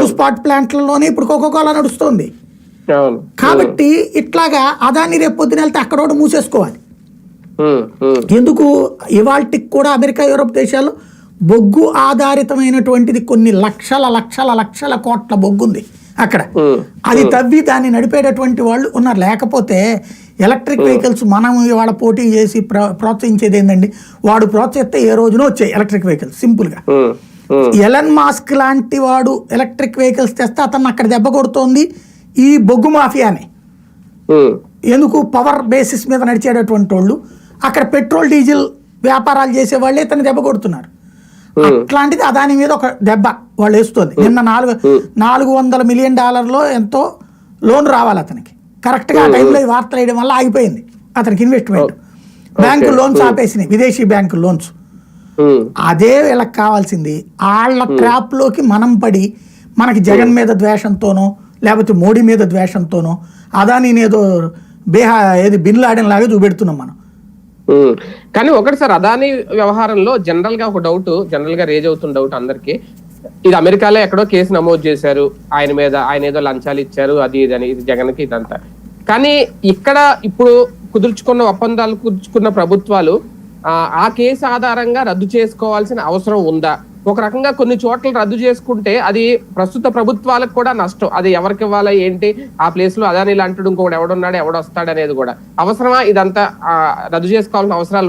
Blue spot ప్లాంట్లలోనే ఇప్పుడు Coca Cola నడుస్తుంది. కాబట్టి ఇట్లాగా అదాన్ని రేపు పొద్దున వెళ్తే అక్కడ మూసేసుకోవాలి. ఎందుకు ఇవాళకి కూడా అమెరికా, యూరోప్ దేశాలు బొగ్గు ఆధారితమైనటువంటిది కొన్ని లక్షల లక్షల లక్షల కోట్ల బొగ్గు ఉంది అక్కడ. అది తవ్వి దాన్ని నడిపేటటువంటి వాళ్ళు ఉన్నారు. లేకపోతే ఎలక్ట్రిక్ వెహికల్స్ మనం ఇవాళ పోటీ చేసి ప్రోత్సహించేది ఏంటండి? వాడు ప్రోత్సహిస్తే ఏ రోజునో వచ్చాయి ఎలక్ట్రిక్ వెహికల్స్ సింపుల్గా. ఎలన్ మాస్క్ లాంటి వాడు ఎలక్ట్రిక్ వెహికల్స్ తెస్తే అతను అక్కడ దెబ్బ కొడుతోంది ఈ బొగ్గు మాఫియానే. ఎందుకు? పవర్ బేసిస్ మీద నడిచేటటువంటి వాళ్ళు అక్కడ పెట్రోల్ డీజిల్ వ్యాపారాలు చేసేవాళ్ళే ఇతను దెబ్బ కొడుతున్నారు. అట్లాంటిది అదాని మీద ఒక దెబ్బ వాళ్ళు వేస్తుంది. నిన్న $400 మిలియన్ ఎంతో లోన్ రావాలి అతనికి. కరెక్ట్గా ఆ టైంలో ఈ వార్తలు వేయడం వల్ల ఆగిపోయింది అతనికి ఇన్వెస్ట్మెంట్. బ్యాంకు లోన్స్ ఆపేసినాయి, విదేశీ బ్యాంకు లోన్స్. అదే వీళ్ళకి కావాల్సింది. వాళ్ళ ట్రాప్ లోకి మనం పడి మనకి జగన్ మీద ద్వేషంతోనో లేకపోతే మోడీ మీద ద్వేషంతోనో అదాని ఏదో ఏది బిన్ లాడెన్ లాగా చూపెడుతున్నాం మనం. కానీ ఒకటి సార్, అదాని వ్యవహారంలో జనరల్ గా ఒక డౌట్, జనరల్ గా రేజ్ అవుతున్న డౌట్ అందరికి, ఇది అమెరికాలో ఎక్కడో కేసు నమోదు చేశారు ఆయన మీద, ఆయన ఏదో లంచాలు ఇచ్చారు అది ఇది అని, ఇది జగన్ కి ఇదంతా. కానీ ఇక్కడ ఇప్పుడు ఒప్పందాలు కుదుర్చుకున్న ప్రభుత్వాలు ఆ కేసు ఆధారంగా రద్దు చేసుకోవాల్సిన అవసరం ఉందా? ఒక రకంగా కొన్ని చోట్ల రద్దు చేసుకుంటే అది ప్రస్తుత ప్రభుత్వాలకు కూడా నష్టం. అది ఎవరికి ఇవ్వాలి ఏంటి, ఆ ప్లేస్ లో అదాని లాంటి ఇంకొకటి ఎవడున్నాడు ఎవడొస్తాడు అనేది కూడా అవసరమా? ఇదంతా రద్దు చేసుకోవాల్సిన అవసరాలు